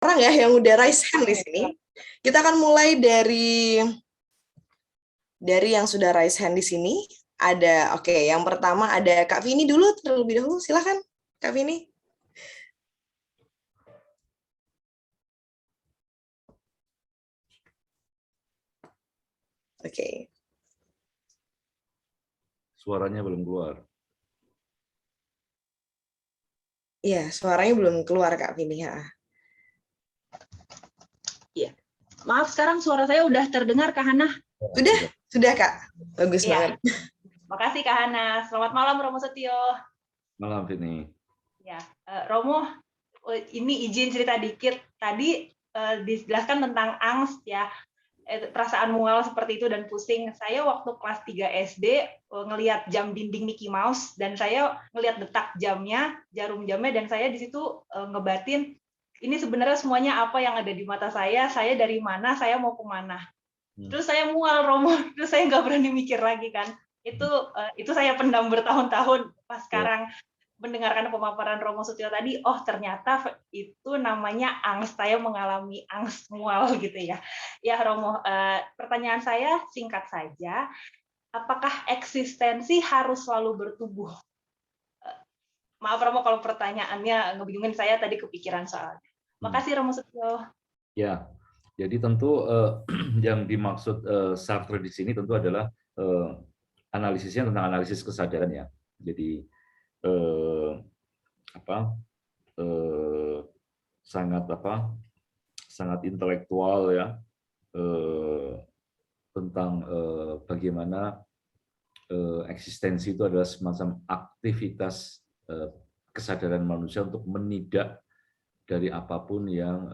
orang ya yang udah raise hand di sini. Kita akan mulai dari yang sudah raise hand di sini. Ada, oke, yang pertama ada Kak Vini dulu, terlebih dahulu. Silakan, Kak Vini. Oke. Suaranya belum keluar. Iya, suaranya belum keluar, Kak Vini. Iya. Maaf, sekarang suara saya udah terdengar, Kak Hana? Sudah Kak. Bagus banget. Makasih Kak Hana. Selamat malam Romo Setio. Malam Vini. Ya, Romo, ini izin cerita dikit. Tadi dijelaskan tentang angst ya. Perasaan mual seperti itu dan pusing. Saya waktu kelas 3 SD ngelihat jam dinding Mickey Mouse dan saya ngelihat detak jamnya, jarum jamnya, dan saya di situ ngebatin ini sebenarnya semuanya apa yang ada di mata saya dari mana, saya mau kemana. Terus saya mual, Romo, terus saya nggak berani mikir lagi kan. Itu saya pendam bertahun-tahun. Pas sekarang mendengarkan pemaparan Romo Setio tadi, oh ternyata itu namanya angst, saya mengalami angst mual gitu ya. Ya Romo, pertanyaan saya singkat saja, apakah eksistensi harus selalu bertumbuh? Maaf Romo kalau pertanyaannya ngebingungin, saya tadi kepikiran soalnya. Makasih Romo Setio. Ya, jadi tentu yang dimaksud Sartre di sini tentu adalah analisisnya tentang analisis kesadaran ya. Jadi sangat intelektual ya tentang bagaimana eksistensi itu adalah semacam aktivitas kesadaran manusia untuk menidak dari apapun yang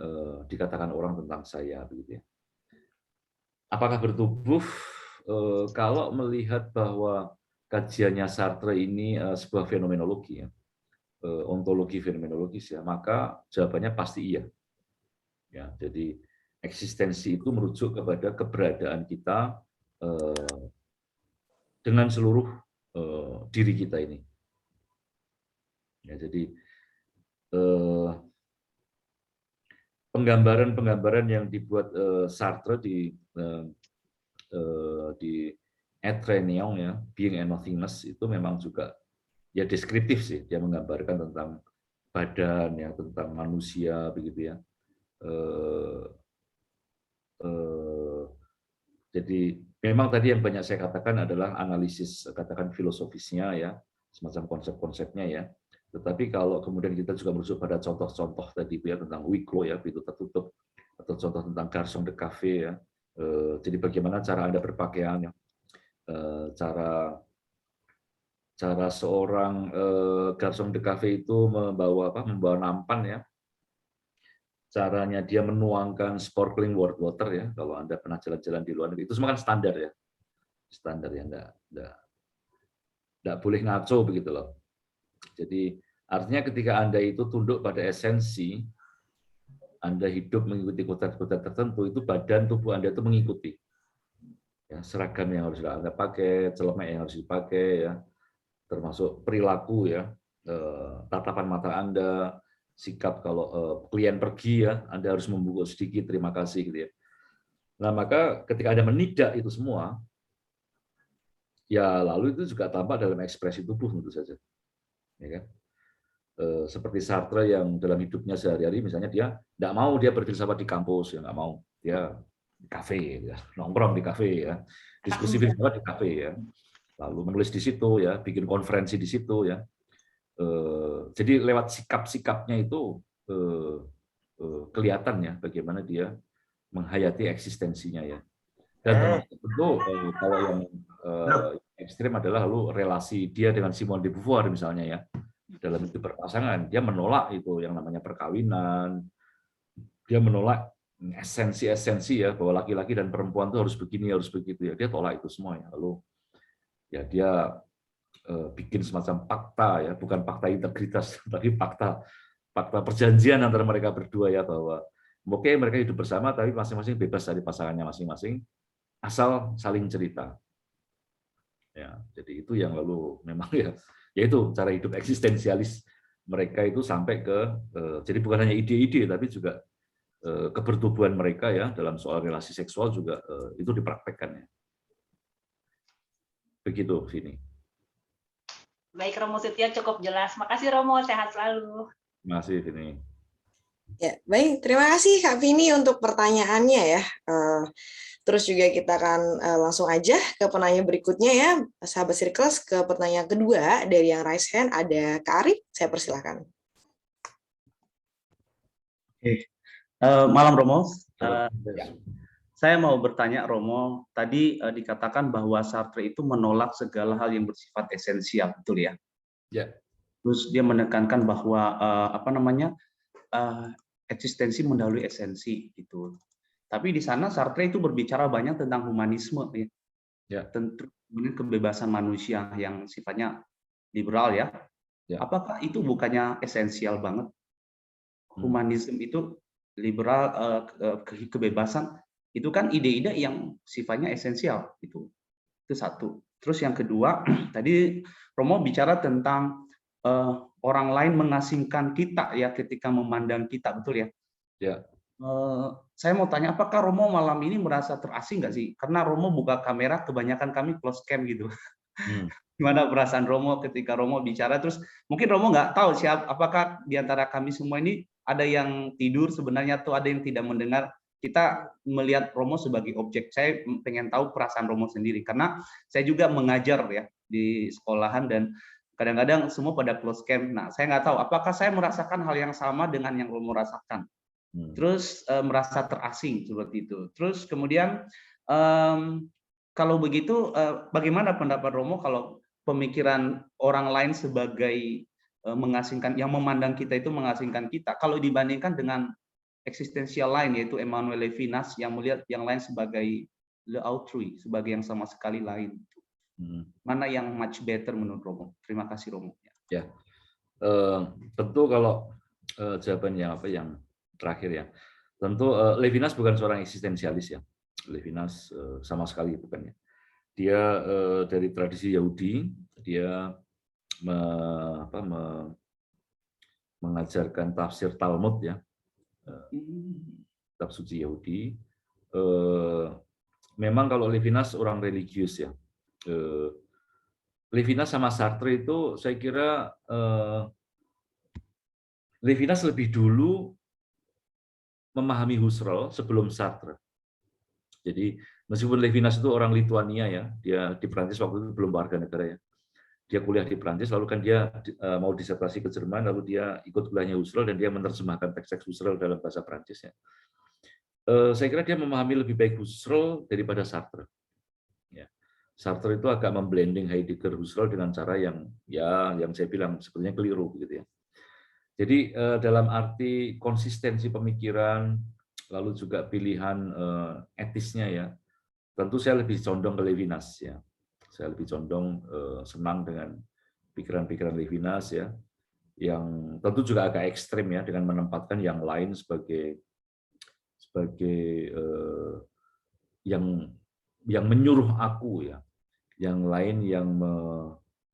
dikatakan orang tentang saya, begitu ya. Apakah bertumbuh? Kalau melihat bahwa kajiannya Sartre ini sebuah fenomenologi ya, ontologi fenomenologis ya, maka jawabannya pasti iya. Ya, jadi eksistensi itu merujuk kepada keberadaan kita dengan seluruh diri kita ini. Ya, jadi penggambaran yang dibuat Sartre di Être Néant ya, Being and Nothingness, itu memang juga ya deskriptif sih, dia menggambarkan tentang badan ya, tentang manusia begitu ya. Jadi memang tadi yang banyak saya katakan adalah analisis, katakan filosofisnya ya, semacam konsep-konsepnya ya. Tetapi kalau kemudian kita juga merujuk pada contoh-contoh tadi ya, tentang Wicklow ya, pintu tertutup, atau contoh tentang garçon de café ya. Jadi bagaimana cara Anda berpakaian ya, cara seorang garçon de café itu membawa nampan ya, caranya dia menuangkan sparkling water ya, kalau Anda pernah jalan-jalan di luar negeri, itu semua kan standar ya, enggak boleh ngaco begitu loh. Jadi artinya ketika Anda itu tunduk pada esensi, Anda hidup mengikuti kodrat-kodrat tertentu, itu badan tubuh Anda itu mengikuti. Ya, seragam yang harus Anda pakai, celemek yang harus dipakai ya, termasuk perilaku ya, tatapan mata Anda, sikap kalau klien pergi ya, Anda harus membungkuk sedikit, terima kasih gitu ya. Nah, maka ketika Anda menidak itu semua, ya lalu itu juga tampak dalam ekspresi tubuh tentu saja. Ya kan? Seperti Sartre yang dalam hidupnya sehari-hari, misalnya dia tidak mau dia berfilsafat di kampus, ya nggak mau, dia di kafe, ya, nongkrong di kafe ya, diskusi filsafat di kafe ya, lalu menulis di situ ya, bikin konferensi di situ ya. Jadi lewat sikap-sikapnya itu kelihatan ya bagaimana dia menghayati eksistensinya ya. Dan termasuk tentu kalau yang ekstrim adalah lalu relasi dia dengan Simone de Beauvoir misalnya ya. Dalam hidup berpasangan, dia menolak itu yang namanya perkawinan, dia menolak esensi-esensi ya, bahwa laki-laki dan perempuan itu harus begini, harus begitu ya, dia tolak itu semua ya. Lalu ya dia bikin semacam fakta ya, bukan fakta integritas, tapi fakta perjanjian antara mereka berdua ya, bahwa oke mereka hidup bersama, tapi masing-masing bebas dari pasangannya masing-masing, asal saling cerita. Ya, jadi itu yang lalu memang ya, yaitu cara hidup eksistensialis mereka itu sampai ke, jadi bukan hanya ide-ide, tapi juga kebertubuhan mereka ya dalam soal relasi seksual juga itu dipraktekkan ya. Begitu Vini. Baik Romo Setia, cukup jelas. Makasih Romo, sehat selalu. Terima kasih Vini. Ya, baik. Terima kasih Kak Vini untuk pertanyaannya ya. Terus juga kita akan langsung aja ke penanya berikutnya ya, sahabat Circles, ke pertanyaan kedua dari yang raise hand ada Kak Arif. Saya persilakan. Oke. Malam Romo. Ya. Saya mau bertanya Romo, tadi dikatakan bahwa Sartre itu menolak segala hal yang bersifat esensial, betul ya? Ya. Terus dia menekankan bahwa eksistensi mendahului esensi gitu. Tapi di sana Sartre itu berbicara banyak tentang humanisme ya. Ya. Tentang kebebasan manusia yang sifatnya liberal ya. Ya. Apakah itu bukannya esensial banget? Humanisme itu liberal, kebebasan itu kan ide-ide yang sifatnya esensial itu satu. Terus yang kedua tadi Romo bicara tentang orang lain mengasingkan kita ya ketika memandang kita, betul ya? Ya. Saya mau tanya, apakah Romo malam ini merasa terasing nggak sih? Karena Romo buka kamera, kebanyakan kami close cam gitu. Gimana perasaan Romo ketika Romo bicara? Terus mungkin Romo nggak tahu apakah di antara kami semua ini ada yang tidur sebenarnya atau ada yang tidak mendengar. Kita melihat Romo sebagai objek. Saya pengen tahu perasaan Romo sendiri karena saya juga mengajar ya di sekolahan dan kadang-kadang semua pada close cam. Nah, saya nggak tahu apakah saya merasakan hal yang sama dengan yang Romo rasakan. Terus merasa terasing seperti itu. Terus kemudian kalau begitu bagaimana pendapat Romo kalau pemikiran orang lain sebagai mengasingkan, yang memandang kita itu mengasingkan kita, kalau dibandingkan dengan eksistensial lain yaitu Emmanuel Levinas yang melihat yang lain sebagai le autrui, sebagai yang sama sekali lain. Mana yang much better menurut Romo? Terima kasih Romo. Ya, tentu kalau jawaban yang terakhir ya, tentu Levinas bukan seorang eksistensialis ya. Levinas sama sekali bukan ya. Dia dari tradisi Yahudi, dia mengajarkan tafsir Talmud ya, kitab suci Yahudi. Memang kalau Levinas orang religius ya. Levinas sama Sartre itu saya kira Levinas lebih dulu memahami Husserl sebelum Sartre. Jadi meskipun Levinas itu orang Lituania ya, dia di Prancis waktu itu belum warga negara ya. Dia kuliah di Prancis, lalu kan dia mau disertasi ke Jerman, lalu dia ikut kuliahnya Husserl dan dia menerjemahkan teks-teks Husserl dalam bahasa Prancis ya. Saya kira dia memahami lebih baik Husserl daripada Sartre. Ya. Sartre itu agak memblending Heidegger Husserl dengan cara yang saya bilang sebenarnya keliru gitu ya. Jadi dalam arti konsistensi pemikiran, lalu juga pilihan etisnya ya, tentu saya lebih condong ke Levinas ya. Saya lebih condong senang dengan pikiran-pikiran Levinas ya, yang tentu juga agak ekstrim ya, dengan menempatkan yang lain sebagai yang menyuruh aku ya, yang lain yang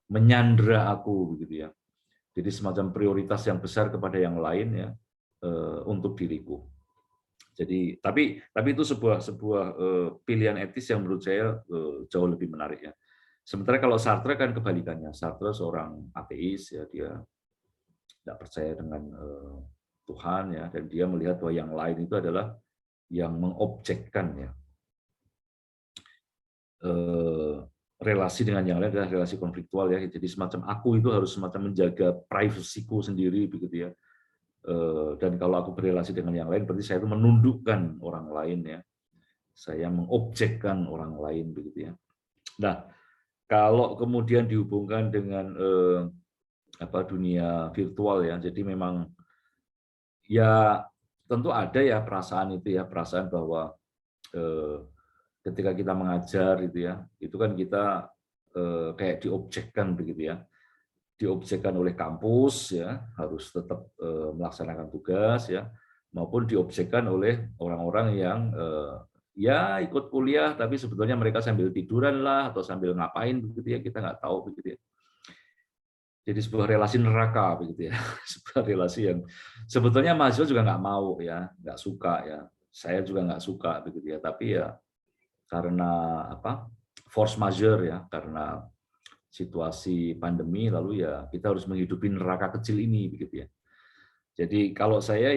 menyandera aku begitu ya. Jadi semacam prioritas yang besar kepada yang lain ya untuk diriku. Jadi tapi itu sebuah pilihan etis yang menurut saya jauh lebih menarik ya. Sementara kalau Sartre kan kebalikannya. Sartre seorang ateis ya, dia tidak percaya dengan Tuhan ya, dan dia melihat bahwa yang lain itu adalah yang mengobjekkan ya. Relasi dengan yang lain adalah relasi konfliktual ya. Jadi semacam aku itu harus semacam menjaga privasiku sendiri begitu ya. Dan kalau aku berrelasi dengan yang lain berarti saya itu menundukkan orang lain ya. Saya mengobjekkan orang lain begitu ya. Nah, kalau kemudian dihubungkan dengan dunia virtual ya. Jadi memang ya tentu ada ya perasaan itu ya, perasaan bahwa ketika kita mengajar itu ya, itu kan kita kayak diobjekkan begitu ya. Diobjekkan oleh kampus ya, harus tetap melaksanakan tugas ya, maupun diobjekkan oleh orang-orang yang ya ikut kuliah tapi sebetulnya mereka sambil tiduran lah atau sambil ngapain begitu ya, kita nggak tahu begitu ya. jadi sebuah relasi neraka begitu ya. Sebuah relasi yang sebetulnya mahasiswa juga nggak mau ya, nggak suka ya. Saya juga nggak suka begitu ya. Tapi ya karena force majeure ya, karena situasi pandemi, lalu ya kita harus menghidupi neraka kecil ini begitu ya. Jadi kalau saya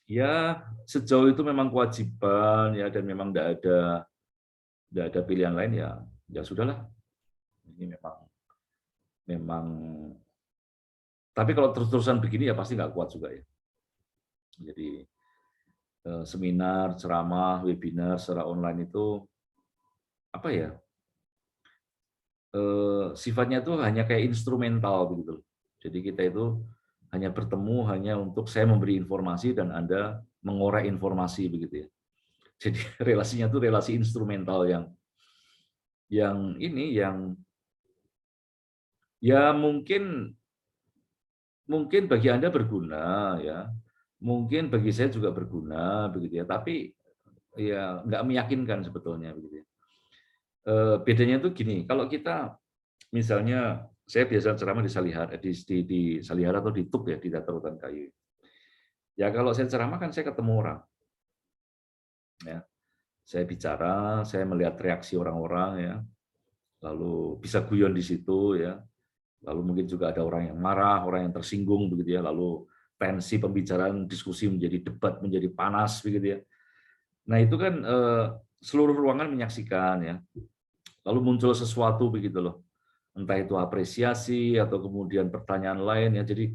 ya sejauh itu memang kewajiban ya, dan memang tidak ada pilihan lain ya sudahlah. Ini memang tapi kalau terus-terusan begini ya pasti nggak kuat juga ya. Jadi seminar, ceramah, webinar secara online itu apa ya? Sifatnya itu hanya kayak instrumental begitu. Jadi kita itu hanya bertemu hanya untuk saya memberi informasi dan Anda mengorek informasi begitu ya. Jadi relasinya itu relasi instrumental yang ya mungkin bagi Anda berguna ya. Mungkin bagi saya juga berguna begitu ya, tapi ya nggak meyakinkan sebetulnya begitu ya. Bedanya itu gini, kalau kita misalnya saya biasa ceramah di Salihara atau di TUK ya, di Teater Hutan Kayu. Ya kalau saya ceramah kan saya ketemu orang. Ya. Saya bicara, saya melihat reaksi orang-orang ya. Lalu bisa guyon di situ ya. Lalu mungkin juga ada orang yang marah, orang yang tersinggung begitu ya. Lalu tensi pembicaraan, diskusi menjadi debat, menjadi panas begitu ya. Nah, itu kan seluruh ruangan menyaksikan ya. Lalu muncul sesuatu begitu loh. Entah itu apresiasi atau kemudian pertanyaan lain ya. Jadi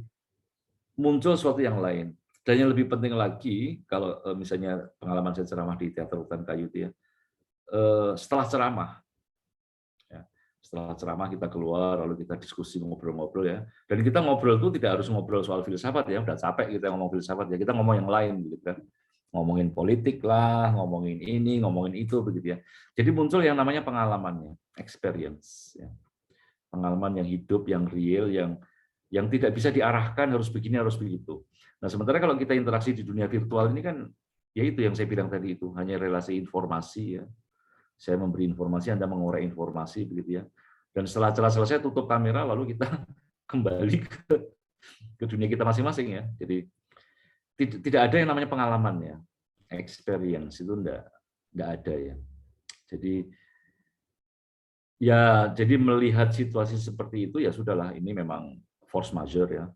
muncul sesuatu yang lain. Dan yang lebih penting lagi, kalau misalnya pengalaman saya ceramah di Teater Hutan Kayu itu ya, setelah ceramah kita keluar, lalu kita diskusi, ngobrol-ngobrol ya. Dan kita ngobrol itu tidak harus ngobrol soal filsafat ya, udah capek kita ngomong filsafat ya, kita ngomong yang lain gitu kan. Ngomongin politik lah, ngomongin ini, ngomongin itu begitu ya. Jadi muncul yang namanya pengalamannya, experience ya. Pengalaman yang hidup, yang real, yang tidak bisa diarahkan harus begini, harus begitu. Nah, sementara kalau kita interaksi di dunia virtual ini kan, ya itu yang saya bilang tadi itu, hanya relasi informasi ya. Saya memberi informasi, Anda mengorek informasi begitu ya. Dan setelah selesai tutup kamera, lalu kita kembali ke dunia kita masing-masing ya. Jadi tidak ada yang namanya pengalaman ya, experience itu enggak ada ya. Jadi melihat situasi seperti itu ya sudahlah, ini memang force majeure ya.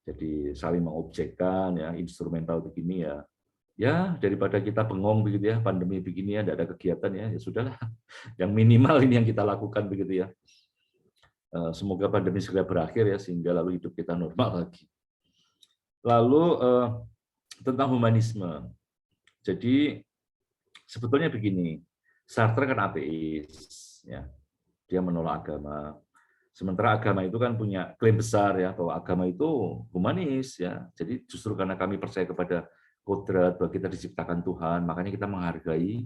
Jadi saling mengobjekkan ya, instrumental begini ya. Ya daripada kita bengong begitu ya, pandemi begini ya, tidak ada kegiatan ya sudahlah. Yang minimal ini yang kita lakukan begitu ya. Semoga pandemi segera berakhir ya, sehingga lalu hidup kita normal lagi. Lalu tentang humanisme. Jadi sebetulnya begini, Sartre kan ateis ya. Dia menolak agama. Sementara agama itu kan punya klaim besar ya, bahwa agama itu humanis ya. Jadi justru karena kami percaya kepada kodrat bahwa kita diciptakan Tuhan, makanya kita menghargai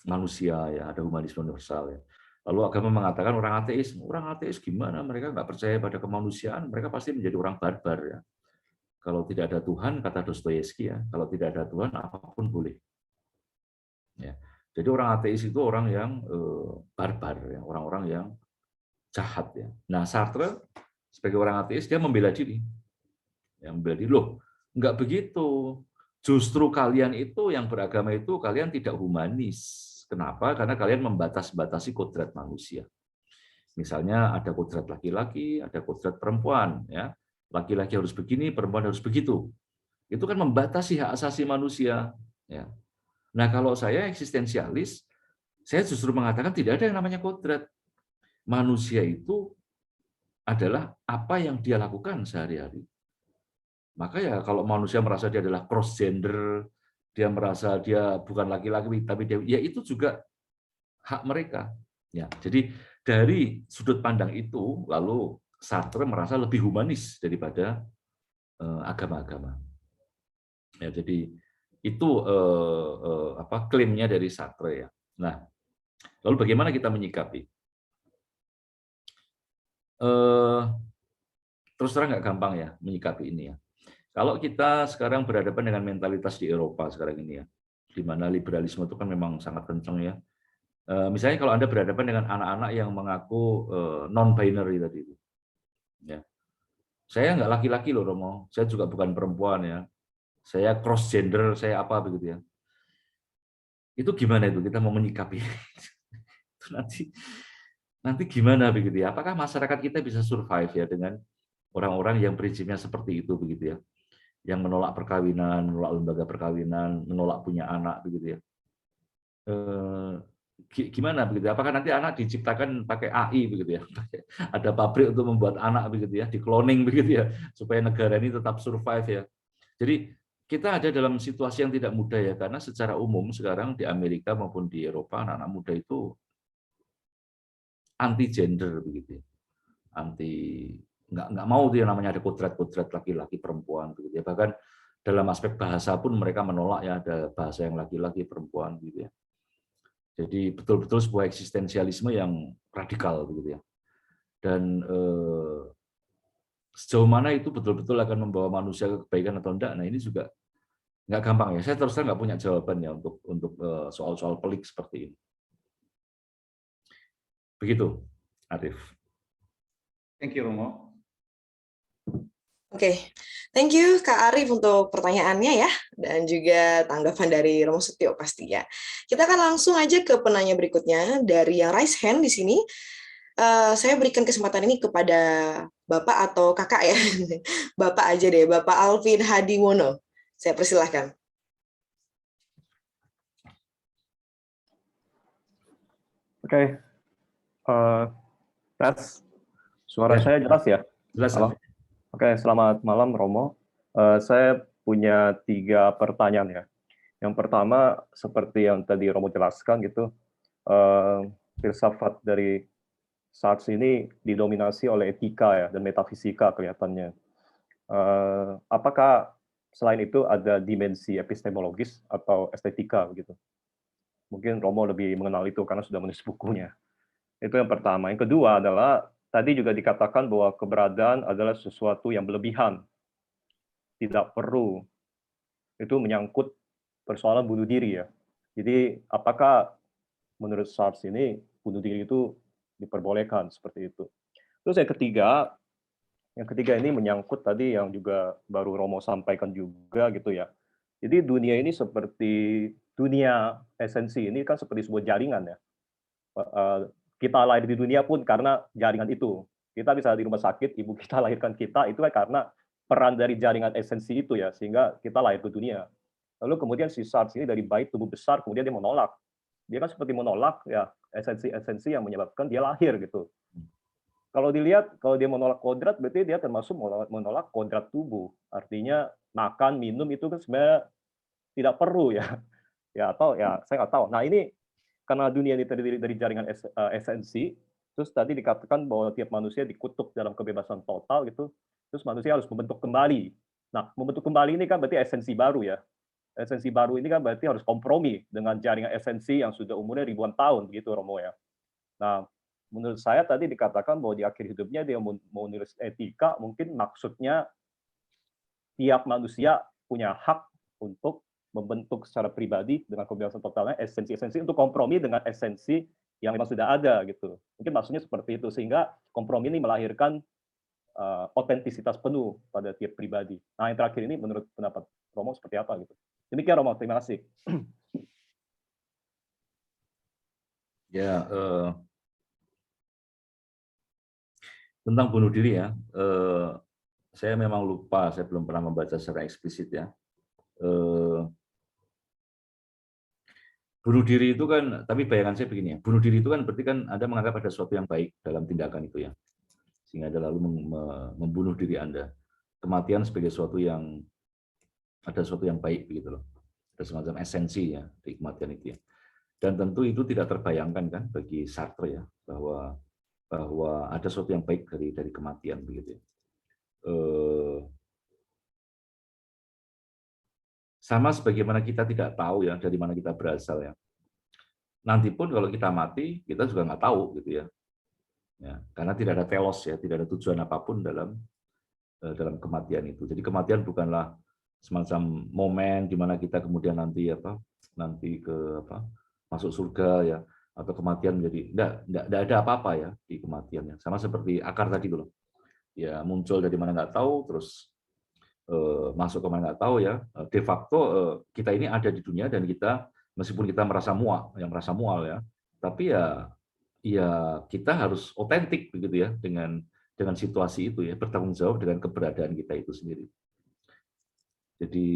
manusia ya, ada humanisme universal ya. Lalu agama mengatakan orang ateis gimana? Mereka nggak percaya pada kemanusiaan, mereka pasti menjadi orang barbar ya. Kalau tidak ada Tuhan, kata Dostoyevsky ya, kalau tidak ada Tuhan apapun boleh. Ya. Jadi orang ateis itu orang yang barbar, ya, orang-orang yang jahat. Ya. Nah, Sartre sebagai orang ateis dia membela diri, loh, nggak begitu. Justru kalian itu yang beragama itu kalian tidak humanis. Kenapa? Karena kalian membatasi kodrat manusia. Misalnya ada kodrat laki-laki, ada kodrat perempuan, ya. Laki-laki harus begini, perempuan harus begitu. Itu kan membatasi hak asasi manusia. Ya. Nah, kalau saya eksistensialis, saya justru mengatakan tidak ada yang namanya kodrat. Manusia itu adalah apa yang dia lakukan sehari-hari. Maka ya kalau manusia merasa dia adalah cross gender, dia merasa dia bukan laki-laki tapi dia, ya itu juga hak mereka. Ya, jadi dari sudut pandang itu, lalu Sartre merasa lebih humanis daripada agama-agama. Ya, jadi itu klaimnya dari Sartre ya. Nah, lalu bagaimana kita menyikapi? Terus terang nggak gampang ya menyikapi ini ya. Kalau kita sekarang berhadapan dengan mentalitas di Eropa sekarang ini ya, di mana liberalisme itu kan memang sangat kencang ya. Misalnya kalau Anda berhadapan dengan anak-anak yang mengaku non-binary tadi itu. Ya. Saya nggak laki-laki loh Romo, saya juga bukan perempuan ya. Saya cross gender, saya apa begitu ya. Itu gimana itu kita mau menyikapi? Itu nanti gimana begitu ya? Apakah masyarakat kita bisa survive ya dengan orang-orang yang prinsipnya seperti itu begitu ya? Yang menolak perkawinan, menolak lembaga perkawinan, menolak punya anak begitu ya. Gimana begitu? Apakah nanti anak diciptakan pakai AI begitu ya? Ada pabrik untuk membuat anak begitu ya, di cloning begitu ya, supaya negara ini tetap survive ya. Jadi kita ada dalam situasi yang tidak mudah ya, karena secara umum sekarang di Amerika maupun di Eropa anak-anak muda itu anti gender begitu ya. Nggak mau tuh yang namanya ada kodrat-kodrat laki-laki perempuan begitu ya. Bahkan dalam aspek bahasa pun mereka menolak ya ada bahasa yang laki-laki perempuan gitu ya. Jadi betul-betul sebuah eksistensialisme yang radikal begitu ya. Dan sejauh mana itu betul-betul akan membawa manusia ke kebaikan atau enggak, nah ini juga nggak gampang ya. Saya terus terang nggak punya jawabannya untuk soal-soal pelik seperti ini. Begitu, Arif. Thank you, Romo. Oke, thank you Kak Arif untuk pertanyaannya ya, dan juga tanggapan dari Romo Setio pasti ya. Kita akan langsung aja ke penanya berikutnya dari yang raise hand di sini. Saya berikan kesempatan ini kepada Bapak atau Kakak ya, Bapak aja deh, Bapak Alvin Hadiwono. Saya persilahkan. Oke, tes. Suara saya jelas ya? Jelas. Halo? Oke, selamat malam Romo. Saya punya 3 pertanyaan ya. Yang pertama, seperti yang tadi Romo jelaskan gitu, filsafat dari Sartre ini didominasi oleh etika ya dan metafisika kelihatannya. Apakah selain itu ada dimensi epistemologis atau estetika begitu? Mungkin Romo lebih mengenal itu karena sudah menulis bukunya. Itu yang pertama. Yang kedua adalah tadi juga dikatakan bahwa keberadaan adalah sesuatu yang berlebihan, tidak perlu. Itu menyangkut persoalan bunuh diri ya. Jadi apakah menurut Sartre ini bunuh diri itu diperbolehkan seperti itu? Terus yang ketiga ini menyangkut tadi yang juga baru Romo sampaikan juga gitu ya. Jadi dunia ini seperti dunia esensi ini kan seperti sebuah jaringan ya. Kita lahir di dunia pun karena jaringan itu. Kita bisa di rumah sakit, ibu kita lahirkan kita, itu kan karena peran dari jaringan esensi itu ya, sehingga kita lahir ke dunia. Lalu kemudian si Sartre ini dari bayi tubuh besar, kemudian dia menolak. Dia kan seperti menolak ya esensi-esensi yang menyebabkan dia lahir gitu. Kalau dilihat, kalau dia menolak kodrat, berarti dia termasuk menolak kodrat tubuh. Artinya makan, minum itu kan sebenarnya tidak perlu ya. Ya atau ya saya nggak tahu. Nah ini karena dunia ini terdiri dari jaringan esensi, terus tadi dikatakan bahwa tiap manusia dikutuk dalam kebebasan total gitu, terus manusia harus membentuk kembali. Nah, membentuk kembali ini kan berarti esensi baru ya. Esensi baru ini kan berarti harus kompromi dengan jaringan esensi yang sudah umurnya ribuan tahun, gitu Romo ya. Nah, menurut saya tadi dikatakan bahwa di akhir hidupnya dia mau nulis etika, mungkin maksudnya tiap manusia punya hak untuk membentuk secara pribadi dengan kebebasan totalnya esensi-esensi untuk kompromi dengan esensi yang memang sudah ada gitu. Mungkin maksudnya seperti itu sehingga kompromi ini melahirkan otentisitas penuh pada tiap pribadi. Nah yang terakhir ini menurut pendapat Romo seperti apa gitu. Demikian Romo, terima kasih. Ya, tentang bunuh diri ya, saya memang lupa, saya belum pernah membaca secara eksplisit ya. Bunuh diri itu kan, tapi bayangan saya begini ya, bunuh diri itu kan berarti kan Anda menganggap ada sesuatu yang baik dalam tindakan itu ya, sehingga Anda lalu membunuh diri Anda. Kematian sebagai sesuatu yang, ada sesuatu yang baik begitu loh, ada semacam esensi ya di kematian itu ya. Dan tentu itu tidak terbayangkan kan bagi Sartre ya, bahwa ada sesuatu yang baik dari kematian begitu ya. Sama sebagaimana kita tidak tahu ya dari mana kita berasal ya. Nanti pun kalau kita mati, kita juga nggak tahu gitu ya. Ya, karena tidak ada telos ya, tidak ada tujuan apapun dalam kematian itu. Jadi kematian bukanlah semacam momen di mana kita kemudian nanti masuk surga ya. atau kematian menjadi enggak ada apa-apa ya di kematiannya. Sama seperti akar tadi loh. Ya muncul dari mana nggak tahu, terus masuk ke mana nggak tahu ya. De facto kita ini ada di dunia dan kita meskipun kita merasa mual ya, tapi ya kita harus otentik begitu ya dengan situasi itu ya, bertanggung jawab dengan keberadaan kita itu sendiri. Jadi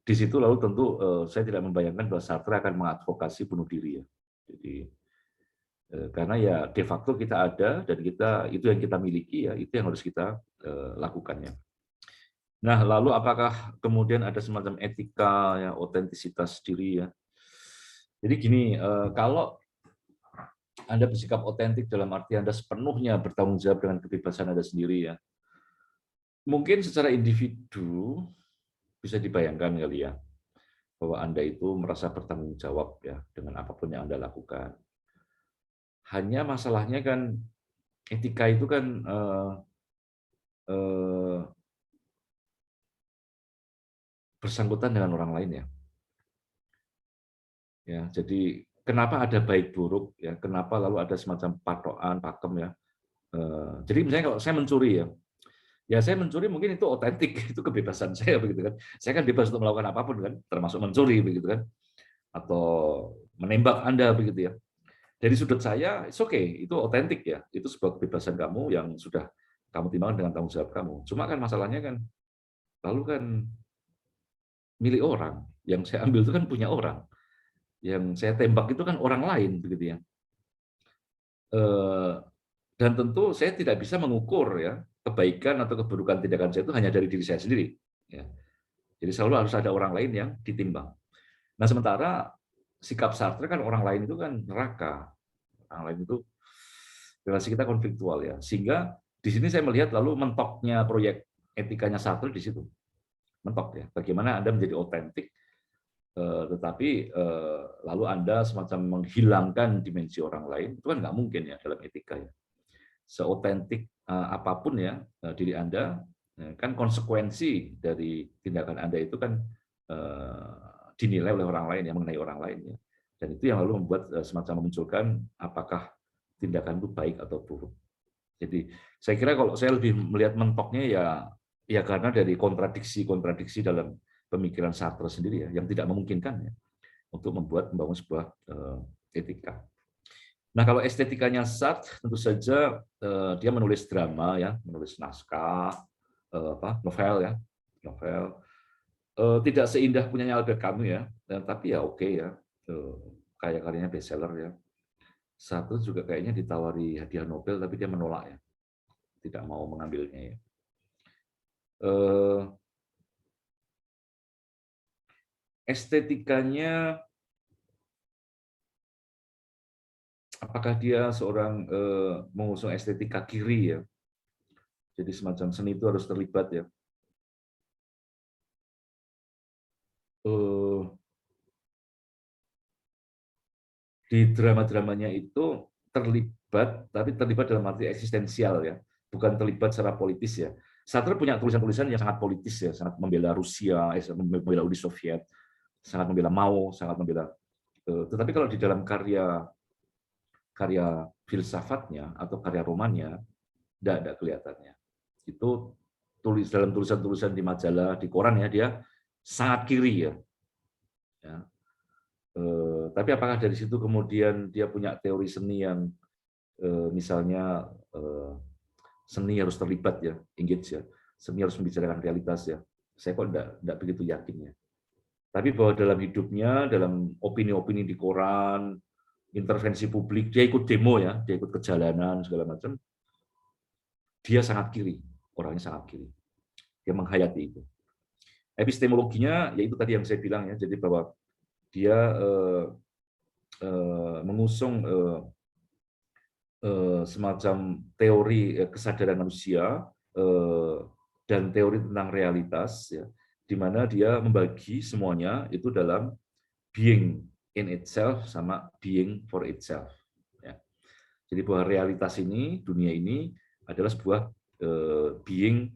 di situ lalu tentu saya tidak membayangkan bahwa Sartre akan mengadvokasi bunuh diri ya. Jadi karena ya de facto kita ada dan kita itu yang kita miliki ya, itu yang harus kita lakukannya. Nah, lalu apakah kemudian ada semacam etika ya, otentisitas diri ya. Jadi gini, kalau Anda bersikap otentik dalam arti Anda sepenuhnya bertanggung jawab dengan kebebasan Anda sendiri ya. Mungkin secara individu bisa dibayangkan kali ya, bahwa Anda itu merasa bertanggung jawab ya dengan apapun yang Anda lakukan. Hanya masalahnya kan etika itu kan bersangkutan dengan orang lain ya. Ya, jadi kenapa ada baik buruk ya? Kenapa lalu ada semacam patokan, pakem ya? Jadi misalnya kalau saya mencuri ya saya mencuri mungkin itu otentik, itu kebebasan saya begitu kan. Saya kan bebas untuk melakukan apapun kan, termasuk mencuri begitu kan, atau menembak Anda begitu ya. Dari sudut saya, it's okay, itu otentik ya, itu sebuah kebebasan kamu yang sudah kamu timbangkan dengan tanggung jawab kamu. Cuma kan masalahnya kan, lalu kan milik orang, yang saya ambil itu kan punya orang, yang saya tembak itu kan orang lain begitu ya. Dan tentu saya tidak bisa mengukur ya kebaikan atau keburukan tindakan saya itu hanya dari diri saya sendiri. Ya. Jadi selalu harus ada orang lain yang ditimbang. Nah sementara sikap Sartre kan orang lain itu kan neraka, orang lain itu relasi kita konfliktual ya. Sehingga di sini saya melihat lalu mentoknya proyek etikanya Sartre di situ, mentok ya. Bagaimana Anda menjadi otentik, tetapi lalu Anda semacam menghilangkan dimensi orang lain itu kan nggak mungkin ya dalam etika ya. Seotentik apapun ya diri Anda, kan konsekuensi dari tindakan Anda itu kan dinilai oleh orang lain, yang mengenai orang lain ya. Dan itu yang lalu membuat semacam memunculkan apakah tindakan itu baik atau buruk. Jadi saya kira kalau saya lebih melihat mentoknya ya karena dari kontradiksi dalam pemikiran Sartre sendiri ya, yang tidak memungkinkan ya untuk membangun sebuah etika. Nah kalau estetikanya Sartre tentu saja dia menulis drama ya, menulis naskah, novel. Tidak seindah punyanya Albert Camus ya, tapi ya oke ya, karya-karyanya bestseller ya. Sartre juga kayaknya ditawari hadiah Nobel tapi dia menolak ya, tidak mau mengambilnya ya. Estetikanya, apakah dia seorang mengusung estetika kiri ya? Jadi semacam seni itu harus terlibat ya. Di drama-dramanya itu terlibat, tapi terlibat dalam arti eksistensial ya, bukan terlibat secara politis ya. Sartre punya tulisan-tulisan yang sangat politis ya, sangat membela Rusia, membela Uni Soviet, sangat membela Mao, sangat membela. Tetapi kalau di dalam karya filsafatnya atau karya romannya, tidak ada kelihatannya. Itu dalam tulisan-tulisan di majalah, di koran ya, dia sangat kiri ya. Tapi apakah dari situ kemudian dia punya teori seni yang misalnya seni harus terlibat ya, engage ya, seni harus membicarakan realitas ya. Saya kok tidak begitu yakin ya. Tapi bahwa dalam hidupnya, dalam opini-opini di koran, intervensi publik, dia ikut demo ya, dia ikut kejalanan segala macam, dia sangat kiri, orangnya sangat kiri. Dia menghayati itu. Epistemologinya, yaitu tadi yang saya bilang ya, jadi bahwa dia mengusung semacam teori kesadaran manusia dan teori tentang realitas, ya, di mana dia membagi semuanya itu dalam being in itself sama being for itself. Ya. Jadi bahwa realitas ini, dunia ini adalah sebuah being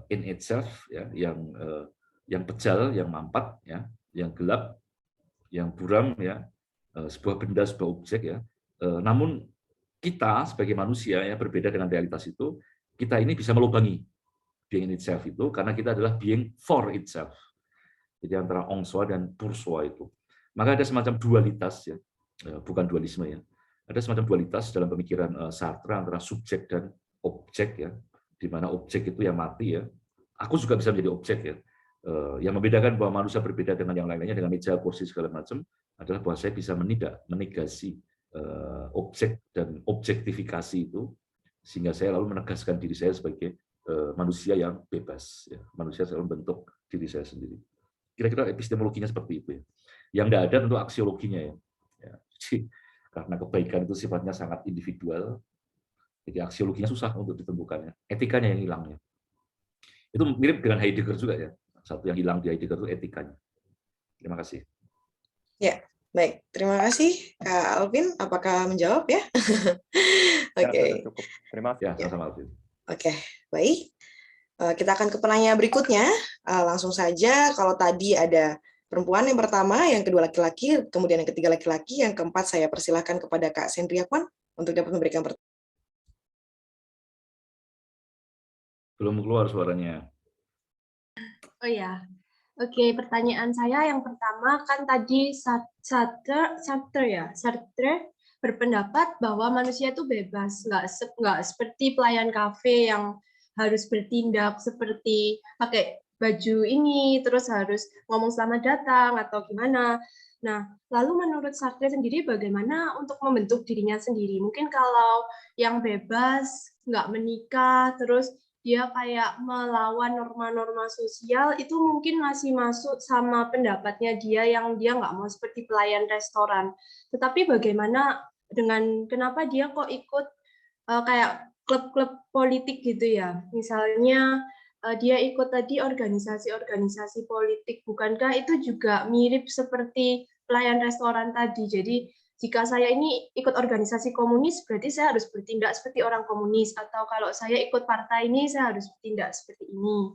in itself, ya, yang pejal, yang mampat, ya, yang gelap, yang buram, ya, sebuah benda, sebuah objek ya. Namun kita sebagai manusia ya berbeda dengan realitas itu, kita ini bisa melubangi being in itself itu karena kita adalah being for itself. Jadi antara ongsoa dan pursua itu. Maka ada semacam dualitas ya, bukan dualisme ya. Ada semacam dualitas dalam pemikiran Sartre antara subjek dan objek ya, di mana objek itu yang mati ya. Aku juga bisa menjadi objek ya. Yang membedakan bahwa manusia berbeda dengan yang lain-lainnya dengan meja, kursi segala macam adalah bahwa saya bisa menegasi objek dan objektifikasi itu sehingga saya lalu menegaskan diri saya sebagai manusia yang bebas ya. Manusia selalu membentuk diri saya sendiri. Kira-kira epistemologinya seperti itu ya. Yang tidak ada tentu aksiologinya ya. Jadi, karena kebaikan itu sifatnya sangat individual, jadi aksiologinya susah untuk ditentukannya. Etikanya yang hilangnya. Itu mirip dengan Heidegger juga ya. Satu yang hilang di Heidegger itu etikanya. Terima kasih. Ya, baik. Terima kasih Kak Alvin. Apakah menjawab ya? Oke. Cukup. Terima kasih. Ya, sama-sama Alvin. Oke, baik. Kita akan ke penanya berikutnya. Langsung saja, kalau tadi ada perempuan yang pertama, yang kedua laki-laki, kemudian yang ketiga laki-laki, yang keempat saya persilahkan kepada Kak Sendriawan untuk dapat memberikan pertanyaan. Belum keluar suaranya. Oh ya, oke. Pertanyaan saya yang pertama kan tadi Sartre berpendapat bahwa manusia itu bebas, nggak seperti pelayan kafe yang harus bertindak seperti pakai baju ini, terus harus ngomong selamat datang atau gimana. Nah, lalu menurut Sartre sendiri bagaimana untuk membentuk dirinya sendiri? Mungkin kalau yang bebas, nggak menikah, terus dia kayak melawan norma-norma sosial, itu mungkin masih masuk sama pendapatnya dia yang dia nggak mau seperti pelayan restoran. Tetapi bagaimana dengan kenapa dia kok ikut kayak klub-klub politik gitu ya? Misalnya dia ikut tadi organisasi-organisasi politik, bukankah itu juga mirip seperti pelayan restoran tadi? Jadi jika saya ini ikut organisasi komunis, berarti saya harus bertindak seperti orang komunis. Atau kalau saya ikut partai ini, saya harus bertindak seperti ini.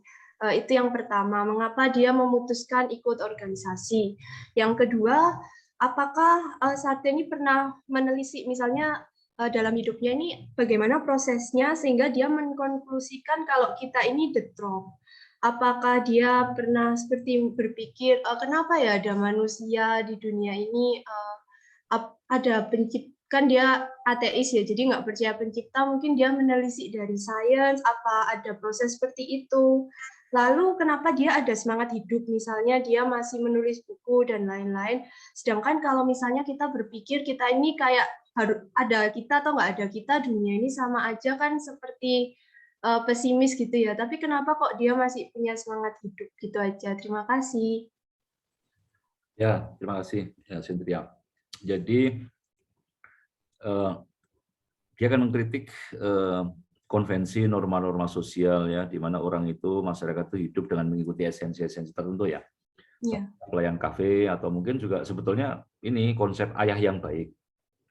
Itu yang pertama, mengapa dia memutuskan ikut organisasi. Yang kedua, apakah Sartre ini pernah menelisik, misalnya dalam hidupnya ini, bagaimana prosesnya sehingga dia mengkonklusikan kalau kita ini the drop. Apakah dia pernah seperti berpikir, kenapa ya ada manusia di dunia ini, ada kan dia ateis ya, jadi nggak percaya pencipta, mungkin dia menelisik dari sains, apa ada proses seperti itu. Lalu kenapa dia ada semangat hidup, misalnya dia masih menulis buku dan lain-lain, sedangkan kalau misalnya kita berpikir kita ini kayak harus ada kita atau nggak ada kita, dunia ini sama aja kan, seperti pesimis gitu ya, tapi kenapa kok dia masih punya semangat hidup, gitu aja. Terima kasih. Ya, terima kasih ya, Cynthia. Jadi dia akan mengkritik konvensi norma-norma sosial ya, di mana orang itu, masyarakat itu hidup dengan mengikuti esensi-esensi tertentu ya. Yeah. Pelayan kafe atau mungkin juga sebetulnya ini konsep ayah yang baik.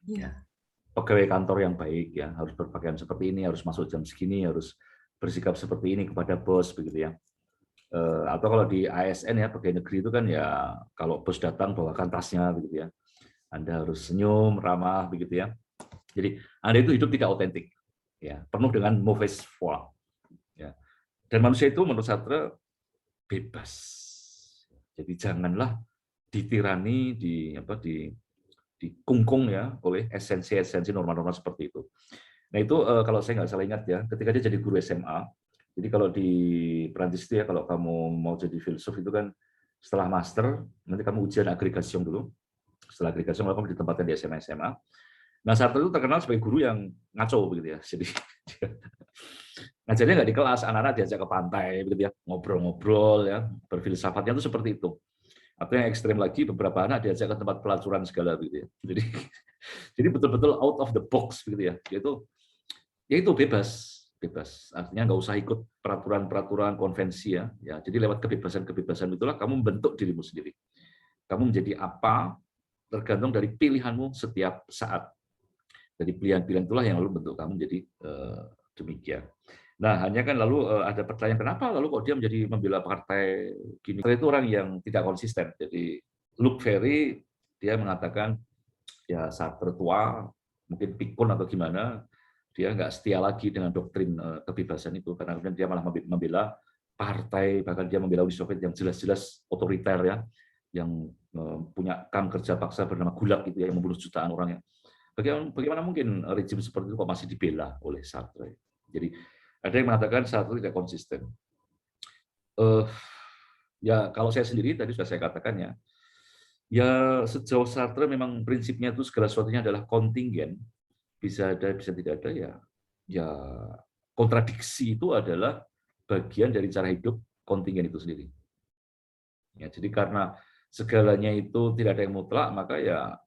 Yeah. Pegawai kantor yang baik ya, harus berpakaian seperti ini, harus masuk jam segini, harus bersikap seperti ini kepada bos begitu ya. Atau kalau di ASN ya, pegawai negeri itu kan ya, kalau bos datang bawakan tasnya begitu ya. Anda harus senyum, ramah, begitu ya. Jadi Anda itu hidup tidak otentik, ya, penuh dengan mauvaise foi. Ya. Dan manusia itu menurut Sartre bebas. Jadi janganlah ditirani, dikungkung ya oleh esensi-esensi norma-norma seperti itu. Nah itu kalau saya nggak salah ingat ya, ketika dia jadi guru SMA. Jadi kalau di Perancis itu ya, kalau kamu mau jadi filsuf itu kan setelah master nanti kamu ujian agregasium dulu. Setelah agregasi kamu ditempatkan di SMA. Nah Sartre itu terkenal sebagai guru yang ngaco begitu ya. Jadi ngajarnya nggak di kelas, anak-anak diajak ke pantai begitu ya, ngobrol-ngobrol ya, berfilsafatnya itu seperti itu. Atau yang ekstrem lagi, beberapa anak diajak ke tempat pelacuran segala begitu ya. Jadi betul-betul out of the box begitu ya. Yaitu bebas. Artinya nggak usah ikut peraturan-peraturan konvensi ya. Jadi lewat kebebasan-kebebasan itulah kamu membentuk dirimu sendiri. Kamu menjadi apa tergantung dari pilihanmu setiap saat. Dari pilihan-pilihan itulah yang lalu bentuk kamu menjadi demikian. Nah, hanya kan lalu ada pertanyaan kenapa lalu kok dia menjadi membela partai gini. Itu orang yang tidak konsisten. Jadi Luc Ferry dia mengatakan ya Sartre tua, mungkin pikun atau gimana, dia nggak setia lagi dengan doktrin kebebasan itu, karena kemudian dia malah membela partai, bahkan dia membela Uni Soviet yang jelas-jelas otoriter ya, yang punya kamp kerja paksa bernama Gulag gitu ya, yang membunuh jutaan orang ya. Bagaimana mungkin rezim seperti itu kok masih dibela oleh Sartre? Jadi ada yang mengatakan Sartre tidak konsisten. Ya kalau saya sendiri tadi sudah saya katakan ya sejauh Sartre memang prinsipnya itu segala sesuatunya adalah kontingen, bisa ada bisa tidak ada ya kontradiksi itu adalah bagian dari cara hidup kontingen itu sendiri. Ya, jadi karena segalanya itu tidak ada yang mutlak, maka ya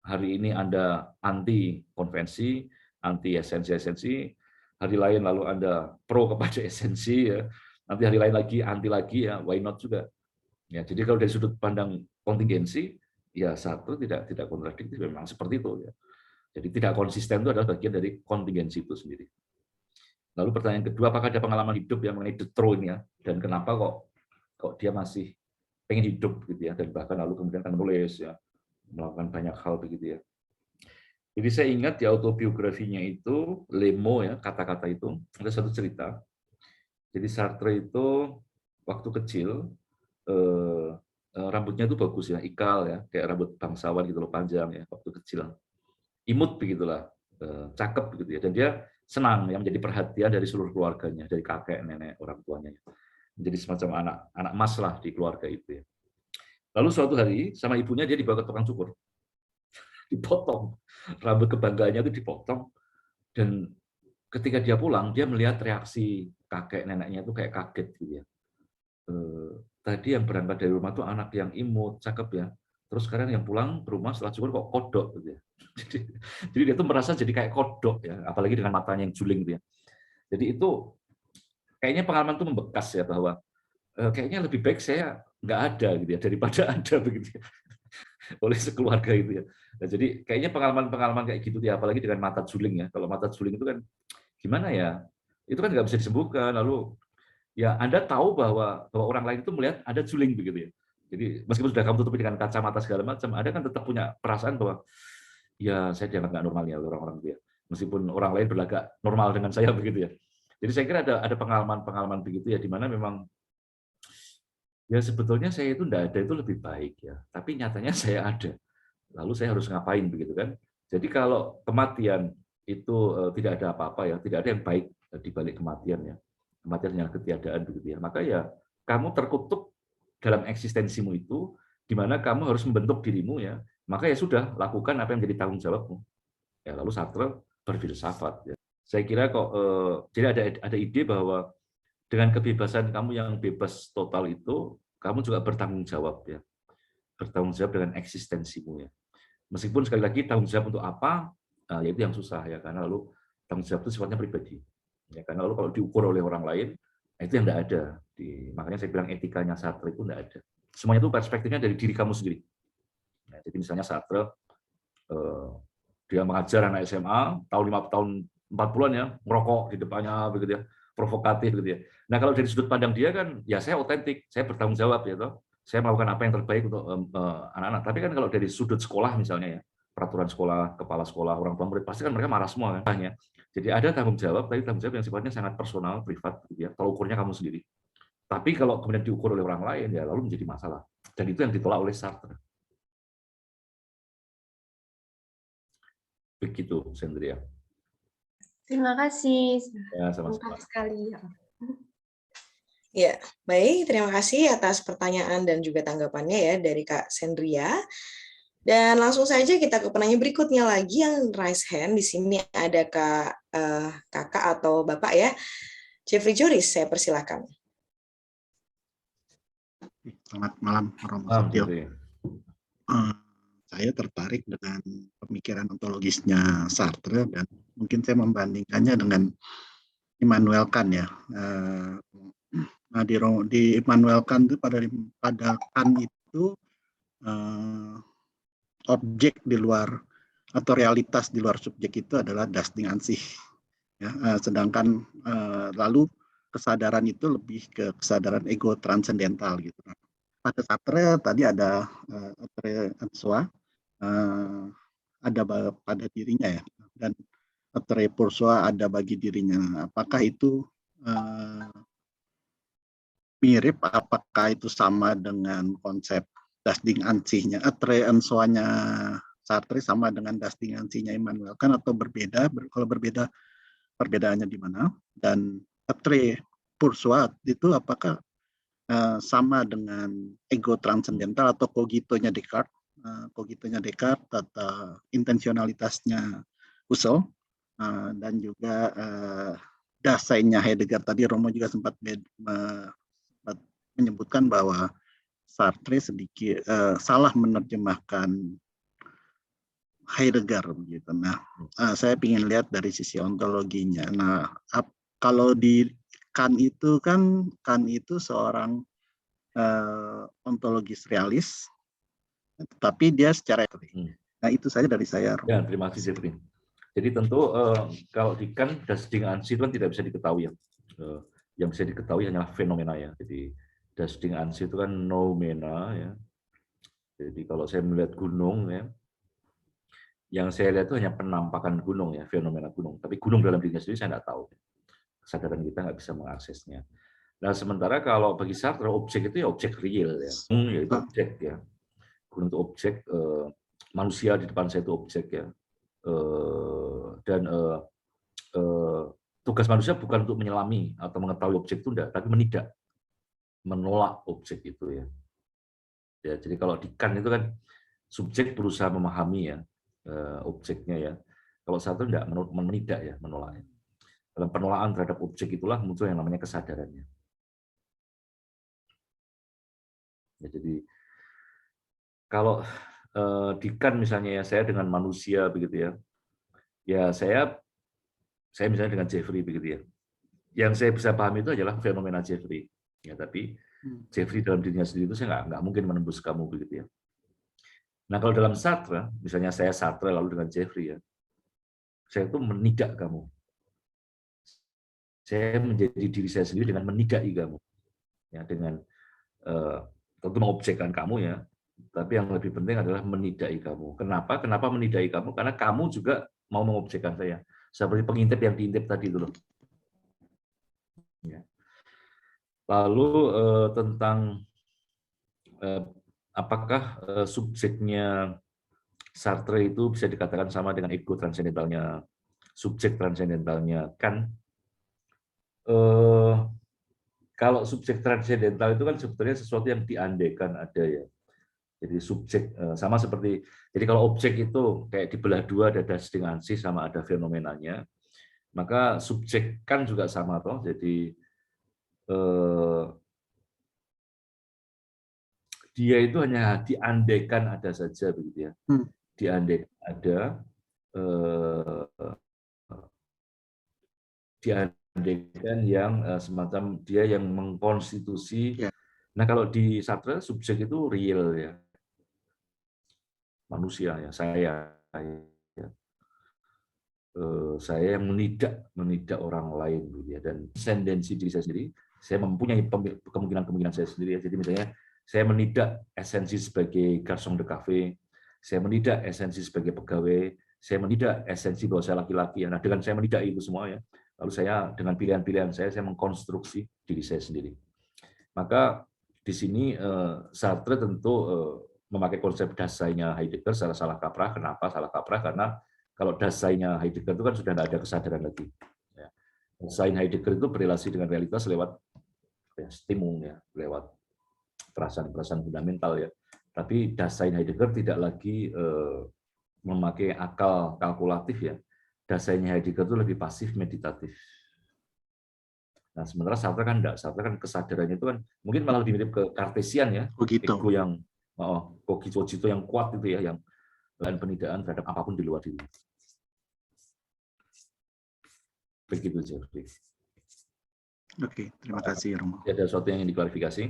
hari ini Anda anti konvensi, anti esensi-esensi, hari lain lalu Anda pro kepada esensi, ya. Nanti hari lain lagi anti lagi, ya why not juga. Ya, jadi kalau dari sudut pandang kontingensi, ya satu tidak kontradiktif, memang seperti itu. Ya. Jadi tidak konsisten itu adalah bagian dari kontingensi itu sendiri. Lalu pertanyaan kedua, apakah ada pengalaman hidup yang mengenai the throne ya, dan kenapa kok dia masih pengen hidup gitu ya, dan bahkan lalu kemudian kan menulis ya, melakukan banyak hal begitu ya. Jadi saya ingat di autobiografinya itu, Lemo ya, kata-kata itu, ada satu cerita. Jadi Sartre itu waktu kecil, rambutnya itu bagus ya, ikal ya, kayak rambut bangsawan gitu loh, panjang ya, waktu kecil. Imut begitulah, cakep begitu ya, dan dia senang yang menjadi perhatian dari seluruh keluarganya, dari kakek, nenek, orang tuanya. Menjadi semacam anak emas lah di keluarga itu ya. Lalu suatu hari sama ibunya dia dibawa ke tukang cukur. Dipotong. Rambut kebanggaannya itu dipotong. Dan ketika dia pulang, dia melihat reaksi kakek neneknya itu kayak kaget gitu ya. Tadi yang berangkat dari rumah itu anak yang imut, cakep ya. Terus sekarang yang pulang ke rumah setelah cukur kok kodok gitu ya. Jadi dia tuh merasa jadi kayak kodok ya, apalagi dengan matanya yang juling gitu ya. Jadi itu kayaknya pengalaman itu membekas ya, bahwa kayaknya lebih baik saya nggak ada gitu ya daripada ada begitu ya. Oleh sekeluarga itu ya. Nah, jadi kayaknya pengalaman-pengalaman kayak gitu ya, apalagi dengan mata juling ya. Kalau mata juling itu kan gimana ya? Itu kan nggak bisa disembuhkan. Lalu ya Anda tahu bahwa orang lain itu melihat ada juling begitu ya. Jadi meskipun sudah kamu tutupi dengan kacamata segala macam, Anda kan tetap punya perasaan bahwa ya saya dianggap nggak normal ya orang-orang itu ya. Meskipun orang lain berlagak normal dengan saya begitu ya. Jadi saya kira ada pengalaman-pengalaman begitu ya, di mana memang ya sebetulnya saya itu enggak ada itu lebih baik ya, tapi nyatanya saya ada. Lalu saya harus ngapain begitu kan? Jadi kalau kematian itu tidak ada apa-apa ya, tidak ada yang baik di balik kematian ya. Kematian yang ketiadaan begitu ya. Maka ya kamu terkutuk dalam eksistensimu itu, di mana kamu harus membentuk dirimu ya. Maka ya sudah, lakukan apa yang menjadi tanggung jawabmu. Ya lalu Sartre berfilsafat ya. Saya kira kok jadi ada ide bahwa dengan kebebasan kamu yang bebas total itu, kamu juga bertanggung jawab ya. Bertanggung jawab dengan eksistensimu ya. Meskipun sekali lagi tanggung jawab untuk apa, ya itu yang susah ya, karena lalu tanggung jawab itu sifatnya pribadi. Ya, karena lalu kalau diukur oleh orang lain, itu yang tidak ada. Makanya saya bilang etikanya Sartre itu tidak ada. Semuanya itu perspektifnya dari diri kamu sendiri. Ya, jadi misalnya Sartre, dia mengajar anak SMA, tahun 40-an ya, merokok di depannya begitu ya, provokatif gitu ya. Nah kalau dari sudut pandang dia kan, ya saya otentik, saya bertanggung jawab ya toh. Saya melakukan apa yang terbaik untuk anak-anak. Tapi kan kalau dari sudut sekolah misalnya ya, peraturan sekolah, kepala sekolah, orang tua murid, pasti kan mereka marah semua kan. Jadi ada tanggung jawab, tapi tanggung jawab yang sifatnya sangat personal, privat, gitu ya. Kalau ukurnya kamu sendiri. Tapi kalau kemudian diukur oleh orang lain, ya lalu menjadi masalah. Dan itu yang ditolak oleh Sartre. Begitu, Sandria. Terima kasih. Ya, sama-sama. Lengkap sekali. Ya, baik. Terima kasih atas pertanyaan dan juga tanggapannya ya dari Kak Sandria. Dan langsung saja kita ke penanya berikutnya lagi yang raise hand. Di sini ada kakak atau bapak ya. Jeffrey Joris, saya persilakan. Selamat malam, Romo Setio. Saya tertarik dengan pemikiran ontologisnya Sartre dan mungkin saya membandingkannya dengan Immanuel Kant ya. Nah di Immanuel Kant itu pada Kant itu objek di luar atau realitas di luar subjek itu adalah das Ding an sich. Ya, sedangkan lalu kesadaran itu lebih ke kesadaran ego transendental gitu. Pada Sartre tadi ada Soi, ada pada dirinya ya, dan atre pursua ada bagi dirinya. Apakah itu mirip? Apakah itu sama dengan konsep das Ding an sich-nya, atre en soi-nya Sartre sama dengan das Ding an sich-nya Immanuel Kant, atau berbeda? Kalau berbeda, perbedaannya di mana? Dan atre pursua itu apakah sama dengan ego transendental atau cogitonya Descartes, atau intensionalitasnya Husserl, dan juga dasainya Heidegger. Tadi Romo juga sempat menyebutkan bahwa Sartre sedikit salah menerjemahkan Heidegger begitu. Nah, saya ingin lihat dari sisi ontologinya. Nah, kalau di Kant itu seorang ontologis realis, tapi dia secara Nah, itu saja dari saya. Ya, terima kasih Jeffrey. Jadi tentu kalau di Kant das Ding an sich itu kan tidak bisa diketahui ya. Yang bisa diketahui hanyalah fenomena ya. Jadi das Ding an sich itu kan noumena ya. Jadi kalau saya melihat gunung ya, yang saya lihat itu hanya penampakan gunung ya, fenomena gunung. Tapi gunung dalam dirinya sendiri saya tidak tahu. Kesadaran kita nggak bisa mengaksesnya. Nah, sementara kalau bagi Sartre objek itu ya objek real ya, yaitu objek ya. Gunung itu objek, manusia di depan saya itu objek ya. Dan tugas manusia bukan untuk menyelami atau mengetahui objek itu enggak, tapi menidak, menolak objek itu ya. Ya, jadi kalau di Kant itu kan subjek berusaha memahami ya objeknya ya. Kalau Sartre enggak, menidak ya, menolak. Dalam penolakan terhadap objek itulah muncul yang namanya kesadarannya. Ya, jadi kalau di Kant misalnya ya, saya dengan manusia begitu ya. Ya saya misalnya dengan Jeffrey begitu ya. Yang saya bisa pahami itu adalah fenomena Jeffrey. Ya, tapi Jeffrey dalam dirinya sendiri itu saya nggak mungkin menembus kamu begitu ya. Nah, kalau dalam Sartre, misalnya saya Sartre lalu dengan Jeffrey ya, saya itu menidak kamu. Saya menjadi diri saya sendiri dengan menidai kamu. Ya, dengan tentu mengobjekkan kamu ya, tapi yang lebih penting adalah menidai kamu. Kenapa? Kenapa menidai kamu? Karena kamu juga mau mengobjekkan saya. Seperti pengintip yang diintip tadi itu loh. Ya. Lalu tentang apakah subjeknya Sartre itu bisa dikatakan sama dengan ego transendentalnya, subjek transendentalnya Kant? Kalau subjek transendental itu kan sebetulnya sesuatu yang diandaikan ada ya. Jadi subjek sama seperti, jadi kalau objek itu kayak dibelah dua, ada das Ding an sich sama ada fenomenanya, maka subjek kan juga sama toh. Jadi dia itu hanya diandaikan ada saja begitu ya. Diandaikan ada, diandaikan yang semacam dia yang mengkonstitusi. Nah, kalau di Sartre subjek itu real ya, manusia ya, saya ya. Saya yang menidak orang lain gitu ya, dan tendensi diri saya sendiri, saya mempunyai kemungkinan saya sendiri ya. Jadi misalnya saya menidak esensi sebagai garçon de cafe, saya menidak esensi sebagai pegawai, saya menidak esensi bahwa saya laki-laki. Nah, dengan saya menidak itu semua ya, lalu saya dengan pilihan-pilihan saya mengkonstruksi diri saya sendiri. Maka di sini Sartre tentu memakai konsep dasainya Heidegger secara salah kaprah. Kenapa salah kaprah? Karena kalau dasainya Heidegger itu kan sudah tidak ada kesadaran lagi. Dasai Heidegger itu berrelasi dengan realitas lewat stimung ya, lewat perasaan-perasaan fundamental ya. Tapi dasai Heidegger tidak lagi memakai akal kalkulatif ya. Dasainya Heidegger itu lebih pasif meditatif. Nah, sementara Sartre kan enggak. Sartre kan kesadarannya itu kan mungkin malah lebih mirip ke Cartesian ya. Ego yang cogito yang kuat itu ya, yang lain penidaan terhadap apapun di luar diri. Begitu Jeffrey. Oke, terima kasih Romo. Ada sesuatu yang ingin diklarifikasi?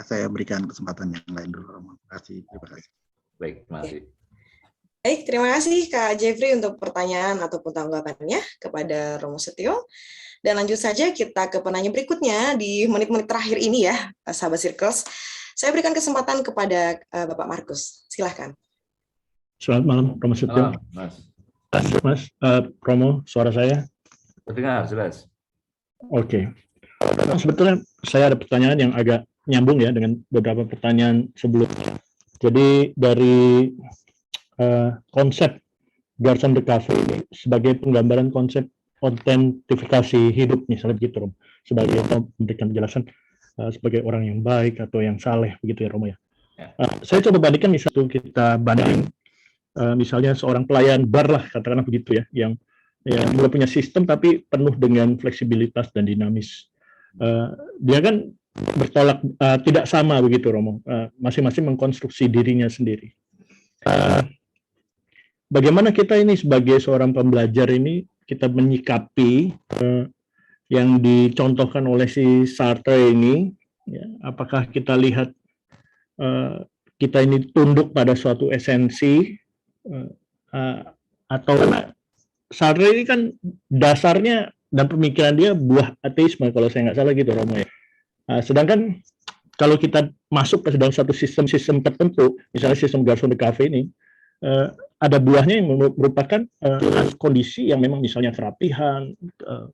Saya berikan kesempatan yang lain dulu Romo. Terima kasih. Baik, terima kasih. Baik, terima kasih Kak Jeffrey untuk pertanyaan ataupun tanggapannya kepada Romo Setio. Dan lanjut saja kita ke penanya berikutnya di menit-menit terakhir ini ya, sahabat Circles. Saya berikan kesempatan kepada Bapak Markus. Silahkan. Selamat malam, Romo Setio. Mas. Mas, Romo, suara saya? Terdengar jelas. Oke. Nah, sebetulnya saya ada pertanyaan yang agak nyambung ya dengan beberapa pertanyaan sebelumnya. Jadi dari konsep Garson de Cafe ini sebagai penggambaran konsep autentifikasi hidup, misalnya begitu, Romo. Sebagai memberikan penjelasan sebagai orang yang baik atau yang saleh, begitu ya, Romo ya. Saya coba bandingkan, misalnya kita bandingin misalnya seorang pelayan bar lah, katakanlah begitu ya, yang juga punya sistem tapi penuh dengan fleksibilitas dan dinamis. Dia kan bertolak, tidak sama begitu, Romo. Masing-masing mengkonstruksi dirinya sendiri. Bagaimana kita ini sebagai seorang pembelajar ini, kita menyikapi yang dicontohkan oleh si Sartre ini, ya, apakah kita lihat kita ini tunduk pada suatu esensi, atau karena Sartre ini kan dasarnya dan pemikiran dia buah ateisme, kalau saya nggak salah gitu, Romo ya. Sedangkan kalau kita masuk ke dalam satu sistem tertentu, misalnya sistem Garson de Cafe ini, ada buahnya yang merupakan kondisi yang memang misalnya kerapihan,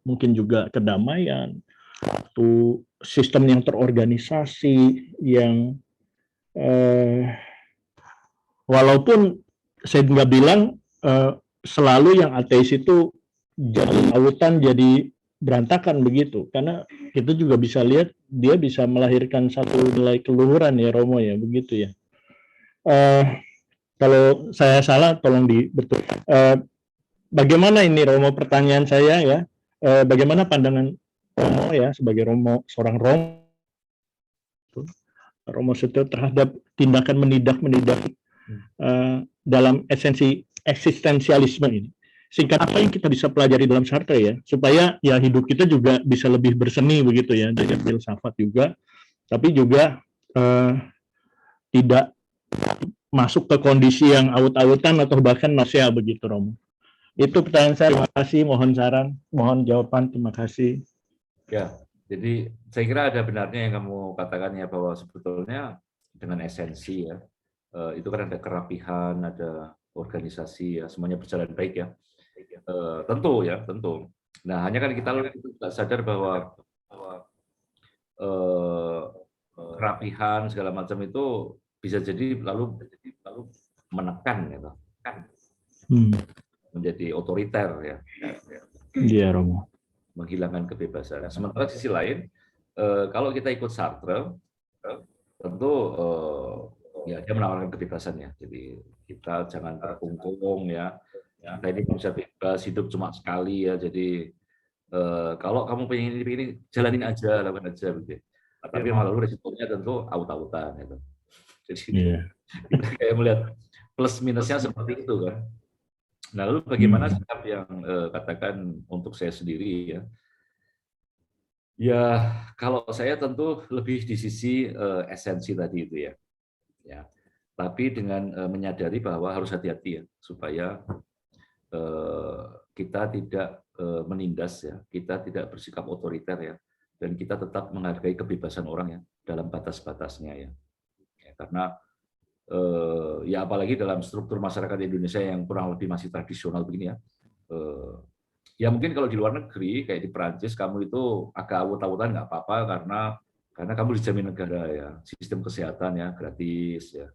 mungkin juga kedamaian, atau sistem yang terorganisasi, yang walaupun saya nggak bilang selalu yang ateis itu jadi autan, jadi berantakan begitu, karena kita juga bisa lihat dia bisa melahirkan satu nilai keluhuran ya, Romo ya, begitu ya. Kalau saya salah tolong dibetul. Bagaimana ini, Romo, pertanyaan saya ya, bagaimana pandangan Romo ya sebagai Romo, seorang Romo Setio terhadap tindakan menidak dalam esensi eksistensialisme ini? Singkat, apa yang kita bisa pelajari dalam Sartre ya, supaya ya hidup kita juga bisa lebih berseni begitu ya, dari filsafat juga, tapi juga tidak masuk ke kondisi yang aut-autan atau bahkan nausea begitu, Romo. Itu pertanyaan saya. Terima kasih, mohon saran, mohon jawaban, terima kasih. Ya, jadi saya kira ada benarnya yang kamu katakan ya, bahwa sebetulnya dengan esensi ya, itu kan ada kerapihan, ada organisasi ya, semuanya berjalan baik ya. Tentu ya, tentu. Nah, hanya kan kita tidak sadar bahwa kerapihan segala macam itu bisa jadi lalu menekan gitu, menjadi otoriter ya. Iya, Romo. Menghilangkan kebebasan. Sementara sisi lain, kalau kita ikut Sartre, tentu ya dia menawarkan kebebasannya. Jadi kita jangan terkungkung ya. Kita ini bisa bebas, hidup cuma sekali ya. Jadi kalau kamu pengen ini jalanin aja, lakukan aja begitu. Tapi malah resikonya tentu aut-autan gitu. Jadi kita kayak melihat plus minusnya seperti itu kan. Nah, lalu bagaimana sikap yang katakan untuk saya sendiri ya? Ya, kalau saya tentu lebih di sisi esensi tadi itu ya. Ya. Tapi dengan menyadari bahwa harus hati-hati ya, supaya kita tidak menindas ya, kita tidak bersikap otoriter ya, dan kita tetap menghargai kebebasan orang ya dalam batas-batasnya ya. Karena ya apalagi dalam struktur masyarakat Indonesia yang kurang lebih masih tradisional begini ya. Ya mungkin kalau di luar negeri kayak di Perancis kamu itu agak awut-awutan nggak apa-apa karena kamu dijamin negara ya, sistem kesehatan ya gratis ya,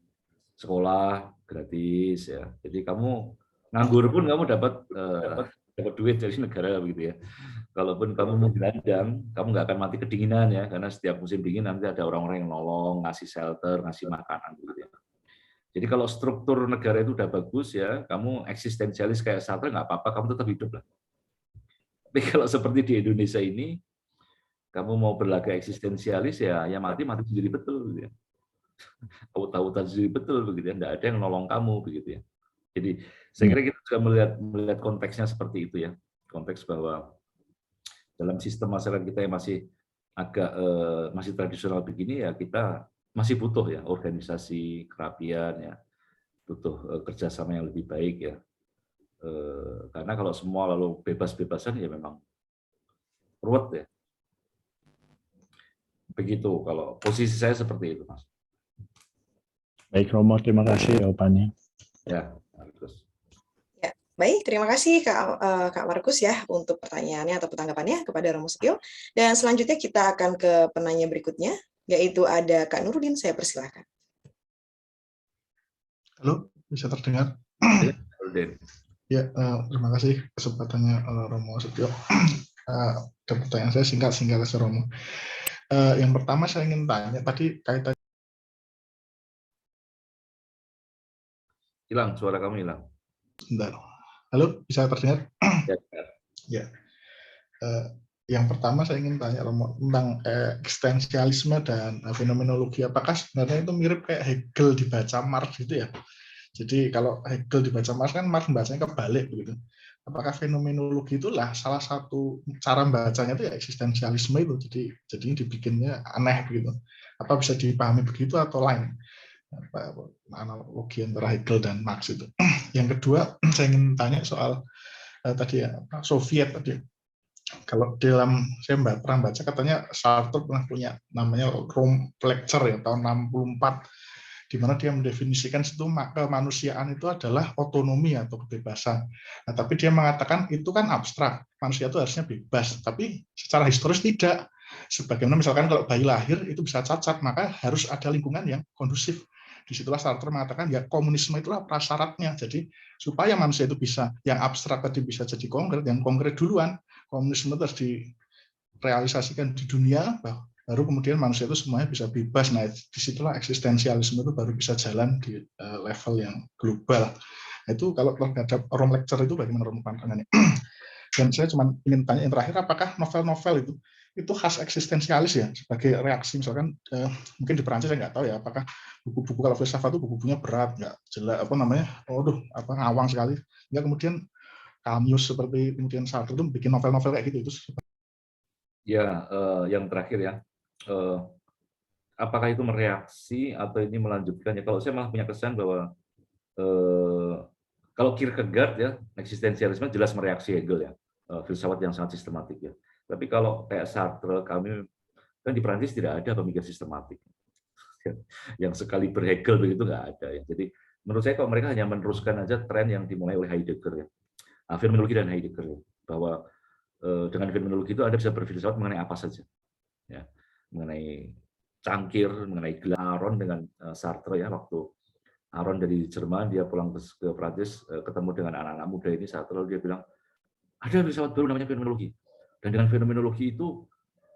sekolah gratis ya. Jadi kamu nganggur pun kamu dapat duit dari negara begitu ya. Kalaupun kamu mau gelandang, kamu nggak akan mati kedinginan ya, karena setiap musim dingin nanti ada orang-orang yang nolong, ngasih shelter, ngasih makanan gitu ya. Jadi kalau struktur negara itu udah bagus ya, kamu eksistensialis kayak Sartre nggak apa-apa, kamu tetap hidup lah. Tapi kalau seperti di Indonesia ini, kamu mau berlaga eksistensialis ya mati sendiri betul gitu ya. Tahu-tahuan sendiri betul begitu ya, nggak ada yang nolong kamu begitu ya. Jadi saya kira kita juga melihat konteksnya seperti itu ya, konteks bahwa dalam sistem masyarakat kita yang masih agak masih tradisional begini ya, kita masih butuh ya organisasi kerapian ya, butuh kerjasama yang lebih baik ya. Karena kalau semua lalu bebas-bebasan ya memang ruwet ya. Begitu kalau posisi saya seperti itu, Mas. Baik, Romo, terima kasih jawabannya. Ya. Markus. Ya, baik, terima kasih Kak Markus ya untuk pertanyaannya atau tanggapannya kepada Romo Setio. Dan selanjutnya kita akan ke penanya berikutnya, yaitu ada Kak Nurudin, saya persilahkan. Halo, bisa terdengar? Ya, Nurudin. Ya, terima kasih kesempatannya Romo Setio. Dan pertanyaan saya singkat saja Romo. Yang pertama saya ingin tanya tadi kaitan. Hilang, suara kamu hilang. Sebentar. Halo, bisa terdengar? Ya. Ya. Yang pertama saya ingin tanya Romo tentang eksistensialisme dan fenomenologi. Apakah sebenarnya itu mirip kayak Hegel dibaca Marx gitu ya? Jadi kalau Hegel dibaca Marx kan Marx membacanya kebalik begitu. Apakah fenomenologi itulah salah satu cara membacanya itu ya eksistensialisme itu. Jadi dibikinnya aneh begitu. Apa bisa dipahami begitu atau lain? Analogi antara Hegel dan Marx itu. Yang kedua saya ingin tanya soal tadi ya Soviet tadi. Kalau dalam saya pernah baca katanya Sartre pernah punya namanya Rome Lecture ya tahun 64 di mana dia mendefinisikan situ kemanusiaan itu adalah otonomi atau kebebasan. Nah, tapi dia mengatakan itu kan abstrak, manusia itu harusnya bebas, tapi secara historis tidak. Sebagaimana misalkan kalau bayi lahir itu bisa cacat, maka harus ada lingkungan yang kondusif. Disitulah Sartre mengatakan ya komunisme itulah prasyaratnya. Jadi supaya manusia itu bisa yang abstrak tadi bisa jadi konkret, yang konkret duluan. Komunisme itu harus direalisasikan di dunia, baru kemudian manusia itu semuanya bisa bebas. Nah, disitulah eksistensialisme itu baru bisa jalan di level yang global. Nah, itu kalau terhadap Rome Lecture itu bagaimana Romo pandangannya? Dan saya cuma ingin tanya yang terakhir, apakah novel-novel itu khas eksistensialis ya sebagai reaksi misalkan mungkin di Perancis saya nggak tahu ya apakah buku-buku kalau filsafat itu buku-bukunya berat nggak jelas ngawang sekali nggak kemudian Camus seperti kemudian Sartre itu bikin novel-novel kayak gitu itu. Ya, yang terakhir ya, apakah itu mereaksi atau ini melanjutkan ya? Kalau saya malah punya kesan bahwa kalau Kierkegaard ya eksistensialisme jelas mereaksi Hegel ya, filsafat yang sangat sistematik ya. Tapi kalau kayak Sartre, kami kan di Prancis tidak ada pemikir sistematik yang sekali berhegel begitu nggak ada ya. Jadi menurut saya kalau mereka hanya meneruskan aja tren yang dimulai oleh Heidegger ya, fenomenologi dan Heidegger ya, bahwa dengan fenomenologi itu Anda bisa berfilsafat mengenai apa saja ya, mengenai cangkir, mengenai gelas. Aron dengan Sartre ya, waktu Aron dari Jerman dia pulang ke Prancis ketemu dengan anak-anak muda ini, Sartre lalu dia bilang ada filsafat baru namanya fenomenologi. Dan dengan fenomenologi itu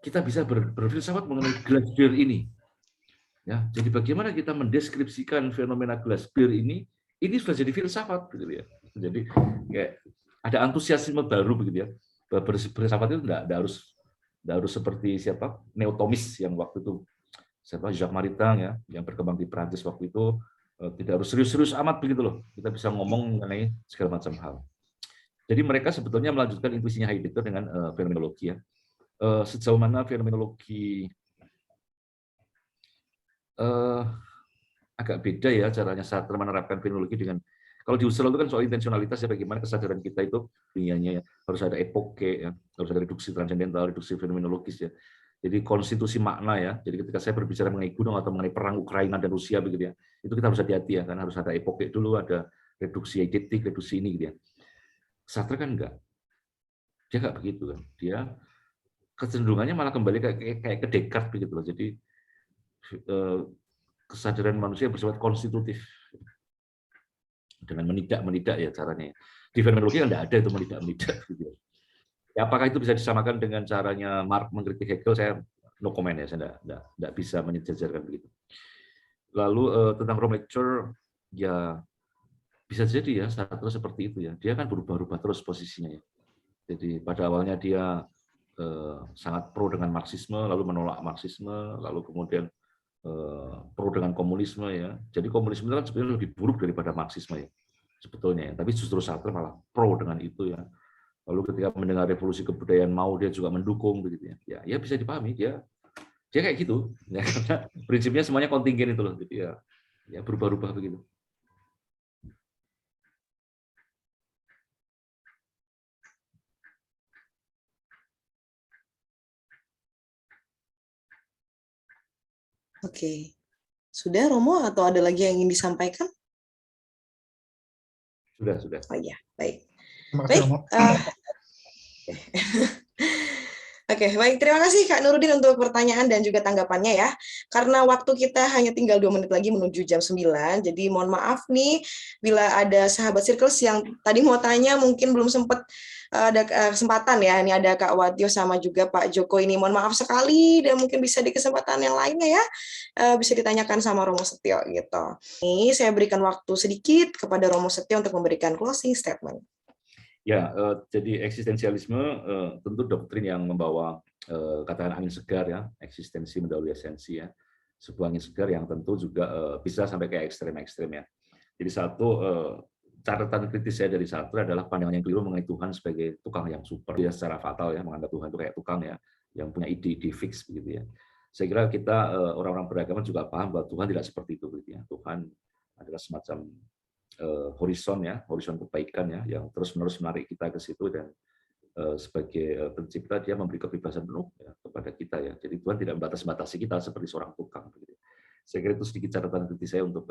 kita bisa berfilsafat mengenai gelas bir ini. Ya, jadi bagaimana kita mendeskripsikan fenomena gelas bir ini sudah jadi filsafat gitu ya. Jadi kayak ada antusiasme baru begitu ya. Berfilsafat itu enggak harus seperti siapa? Neotomis yang waktu itu siapa? Jacques Maritain ya, yang berkembang di Prancis waktu itu, tidak harus serius-serius amat begitu loh. Kita bisa ngomong mengenai segala macam hal. Jadi mereka sebetulnya melanjutkan intuisinya Heidegger dengan fenomenologi ya. Sejauh mana fenomenologi agak beda ya caranya Sartre menerapkan fenomenologi dengan kalau di Husserl itu kan soal intensionalitas ya, bagaimana kesadaran kita itu dunianya ya, harus ada epoke ya, harus ada reduksi transendental, reduksi fenomenologis ya. Jadi konstitusi makna ya. Jadi ketika saya berbicara mengenai gunung atau mengenai perang Ukraina dan Rusia begitu ya, itu kita harus hati-hati ya, karena harus ada epoke dulu, ada reduksi eidetik, reduksi ini gitu ya. Sartre kan enggak. Dia enggak begitu kan. Dia kecenderungannya malah kembali kayak ke Descartes begitu loh. Jadi kesadaran manusia bersifat konstitutif dengan menidak ya caranya. Di fenomenologi kan tidak ada itu menidak gitu. Ya, apakah itu bisa disamakan dengan caranya Marx mengkritik Hegel? Saya no comment ya, saya tidak bisa menyejajarkan begitu. Lalu tentang Rome Lecture ya bisa jadi ya Sartre seperti itu ya. Dia kan berubah-ubah terus posisinya ya. Jadi pada awalnya dia sangat pro dengan Marxisme, lalu menolak Marxisme, lalu kemudian pro dengan komunisme ya. Jadi komunisme itu kan sebenarnya lebih buruk daripada Marxisme ya sebetulnya ya. Tapi justru Sartre malah pro dengan itu ya. Lalu ketika mendengar revolusi kebudayaan mau dia juga mendukung begitu ya. Ya bisa dipahami dia kayak gitu ya, karena prinsipnya semuanya kontingen itu loh. Jadi ya berubah-ubah begitu. Oke. Sudah Romo atau ada lagi yang ingin disampaikan? Sudah. Oh iya, baik. Terima kasih, Baik. Romo. Oke, baik. Terima kasih Kak Nurudin untuk pertanyaan dan juga tanggapannya ya. Karena waktu kita hanya tinggal 2 menit lagi menuju jam 9, jadi mohon maaf nih bila ada sahabat Circles yang tadi mau tanya mungkin belum sempat ada kesempatan ya. Ini ada Kak Wadyo sama juga Pak Joko ini. Mohon maaf sekali dan mungkin bisa di kesempatan yang lainnya ya. Bisa ditanyakan sama Romo Setio gitu. Ini saya berikan waktu sedikit kepada Romo Setio untuk memberikan closing statement. Ya, jadi eksistensialisme tentu doktrin yang membawa katakan angin segar ya, eksistensi mendahului esensi ya, sebuah angin segar yang tentu juga bisa sampai ke ekstrem-ekstrem ya. Jadi satu catatan kritis saya dari Sartre adalah pandangan yang keliru mengenai Tuhan sebagai tukang yang super, ya secara fatal ya, menganggap Tuhan itu kayak tukang ya, yang punya ide-ide fix begitu ya. Saya kira kita orang-orang beragama juga paham bahwa Tuhan tidak seperti itu begitu ya. Tuhan adalah semacam horizon ya, horizon kebaikan ya, yang terus-menerus menarik kita ke situ dan sebagai pencipta dia memberi kebebasan penuh ya, kepada kita ya. Jadi Tuhan tidak membatas-batasi kita seperti seorang tukang. Begitu. Saya kira itu sedikit catatan kritis saya untuk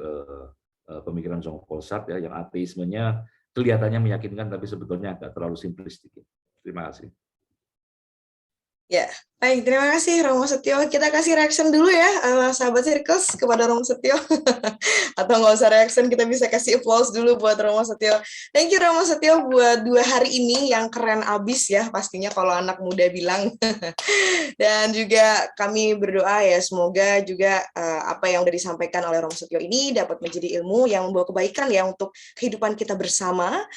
pemikiran Jean-Paul Sartre ya, yang ateismenya kelihatannya meyakinkan tapi sebetulnya agak terlalu simplistik. Terima kasih. Ya, baik. Terima kasih Romo Setio. Kita kasih reaction dulu ya, sahabat Circles kepada Romo Setio. Atau nggak usah reaction, kita bisa kasih applause dulu buat Romo Setio. Thank you Romo Setio buat 2 hari ini yang keren abis ya, pastinya kalau anak muda bilang. Dan juga kami berdoa ya, semoga juga apa yang sudah disampaikan oleh Romo Setio ini dapat menjadi ilmu yang membawa kebaikan ya untuk kehidupan kita bersama. Dan